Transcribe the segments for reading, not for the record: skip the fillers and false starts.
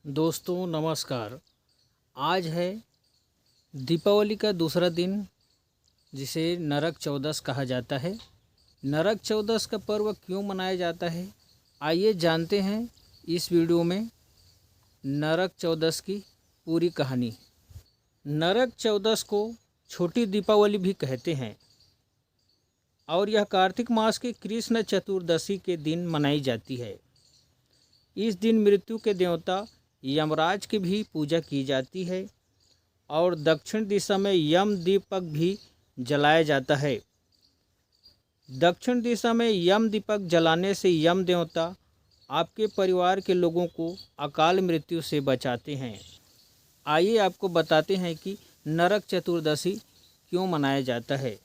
दोस्तों नमस्कार। आज है दीपावली का दूसरा दिन, जिसे नरक चौदस कहा जाता है। नरक चौदस का पर्व क्यों मनाया जाता है, आइए जानते हैं इस वीडियो में नरक चौदस की पूरी कहानी। नरक चौदस को छोटी दीपावली भी कहते हैं और यह कार्तिक मास के कृष्ण चतुर्दशी के दिन मनाई जाती है। इस दिन मृत्यु के देवता यमराज की भी पूजा की जाती है और दक्षिण दिशा में यम दीपक भी जलाया जाता है। दक्षिण दिशा में यम दीपक जलाने से यम देवता आपके परिवार के लोगों को अकाल मृत्यु से बचाते हैं। आइए आपको बताते हैं कि नरक चतुर्दशी क्यों मनाया जाता है।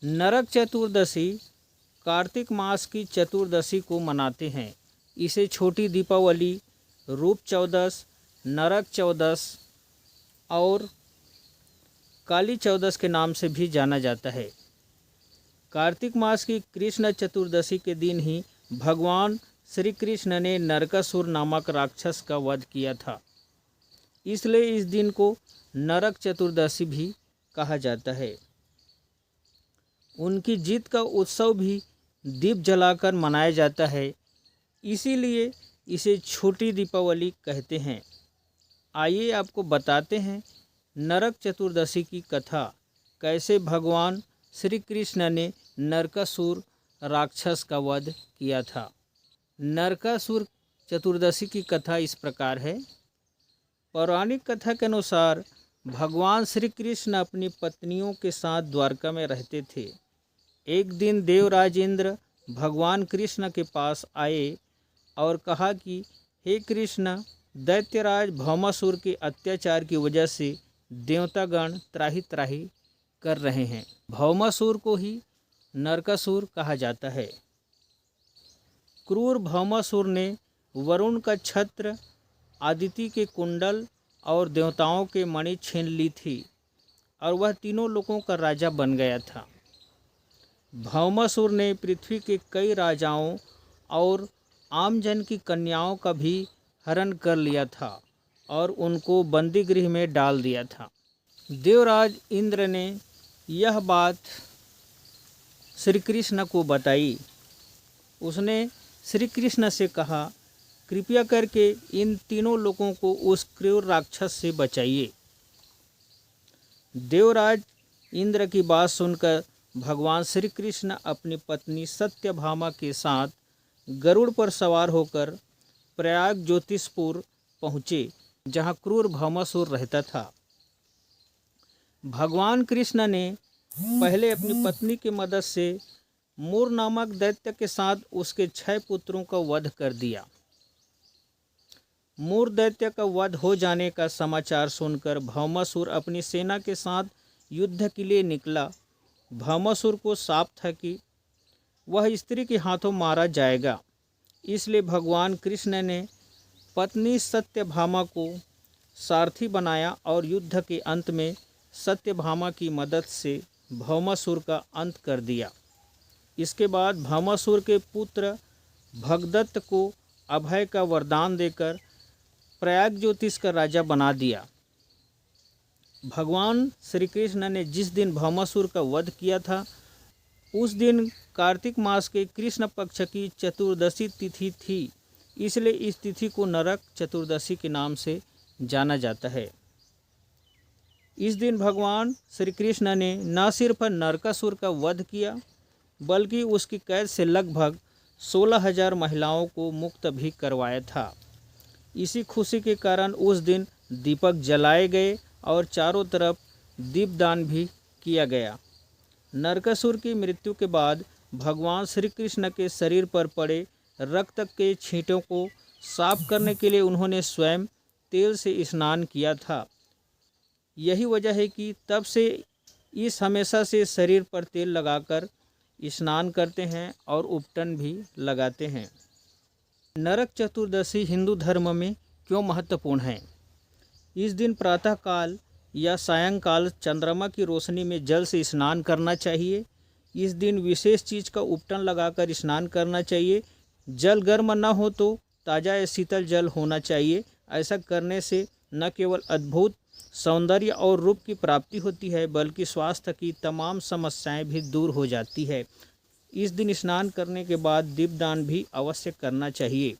नरक चतुर्दशी कार्तिक मास की चतुर्दशी को मनाते हैं। इसे छोटी दीपावली, रूप चौदस, नरक चौदस और काली चौदस के नाम से भी जाना जाता है। कार्तिक मास की कृष्ण चतुर्दशी के दिन ही भगवान श्री कृष्ण ने नरकासुर नामक राक्षस का वध किया था। इसलिए इस दिन को नरक चतुर्दशी भी कहा जाता है। उनकी जीत का उत्सव भी दीप जलाकर मनाया जाता है, इसीलिए इसे छोटी दीपावली कहते हैं। आइए आपको बताते हैं नरक चतुर्दशी की कथा, कैसे भगवान श्री कृष्ण ने नरकासुर राक्षस का वध किया था। नरकासुर चतुर्दशी की कथा इस प्रकार है। पौराणिक कथा के अनुसार भगवान श्री कृष्ण अपनी पत्नियों के साथ द्वारका में रहते थे। एक दिन देवराज इंद्र भगवान कृष्ण के पास आए और कहा कि हे कृष्ण, दैत्यराज भौमासुर के अत्याचार की वजह से देवतागण त्राही त्राही कर रहे हैं। भौमासुर को ही नरकासुर कहा जाता है। क्रूर भौमासुर ने वरुण का छत्र, आदिति के कुंडल और देवताओं के मणि छीन ली थी और वह तीनों लोगों का राजा बन गया था। भौमासुर ने पृथ्वी के कई राजाओं और आमजन की कन्याओं का भी हरण कर लिया था और उनको बंदी गृह में डाल दिया था। देवराज इंद्र ने यह बात श्री कृष्ण को बताई। उसने श्री कृष्ण से कहा, कृपया करके इन तीनों लोगों को उस क्रूर राक्षस से बचाइए। देवराज इंद्र की बात सुनकर भगवान श्री कृष्ण अपनी पत्नी सत्यभामा के साथ गरुड़ पर सवार होकर प्रयाग ज्योतिषपुर पहुँचे, जहाँ क्रूर भौमासुर रहता था। भगवान कृष्ण ने पहले अपनी पत्नी की मदद से मूर नामक दैत्य के साथ उसके 6 पुत्रों का वध कर दिया। मूर दैत्य का वध हो जाने का समाचार सुनकर भौमासुर अपनी सेना के साथ युद्ध के लिए निकला। भौमासुर को शाप था कि वह स्त्री के हाथों मारा जाएगा, इसलिए भगवान कृष्ण ने पत्नी सत्यभामा को सारथी बनाया और युद्ध के अंत में सत्यभामा की मदद से भौमासुर का अंत कर दिया। इसके बाद भौमासुर के पुत्र भगदत्त को अभय का वरदान देकर प्रयाग ज्योतिष का राजा बना दिया। भगवान श्री कृष्ण ने जिस दिन भौमासुर का वध किया था, उस दिन कार्तिक मास के कृष्ण पक्ष की चतुर्दशी तिथि थी, इसलिए इस तिथि को नरक चतुर्दशी के नाम से जाना जाता है। इस दिन भगवान श्री कृष्ण ने न सिर्फ नरकासुर का वध किया, बल्कि उसकी कैद से लगभग 16,000 महिलाओं को मुक्त भी करवाया था। इसी खुशी के कारण उस दिन दीपक जलाए गए और चारों तरफ दीपदान भी किया गया। नरकासुर की मृत्यु के बाद भगवान श्री कृष्ण के शरीर पर पड़े रक्त के छींटों को साफ करने के लिए उन्होंने स्वयं तेल से स्नान किया था। यही वजह है कि तब से इस हमेशा से शरीर पर तेल लगाकर स्नान करते हैं और उपटन भी लगाते हैं। नरक चतुर्दशी हिंदू धर्म में क्यों महत्वपूर्ण है? इस दिन प्रातःकाल या सायंकाल चंद्रमा की रोशनी में जल से स्नान करना चाहिए। इस दिन विशेष चीज़ का उपटन लगाकर स्नान करना चाहिए। जल गर्म न हो तो ताज़ा या शीतल जल होना चाहिए। ऐसा करने से न केवल अद्भुत सौंदर्य और रूप की प्राप्ति होती है, बल्कि स्वास्थ्य की तमाम समस्याएं भी दूर हो जाती है। इस दिन स्नान करने के बाद दीपदान भी अवश्य करना चाहिए।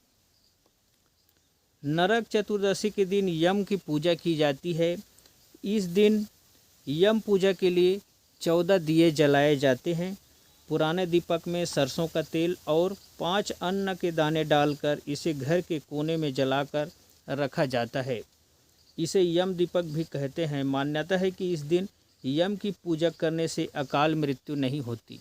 नरक चतुर्दशी के दिन यम की पूजा की जाती है। इस दिन यम पूजा के लिए 14 दिए जलाए जाते हैं। पुराने दीपक में सरसों का तेल और 5 अन्न के दाने डालकर इसे घर के कोने में जलाकर रखा जाता है। इसे यम दीपक भी कहते हैं। मान्यता है कि इस दिन यम की पूजा करने से अकाल मृत्यु नहीं होती।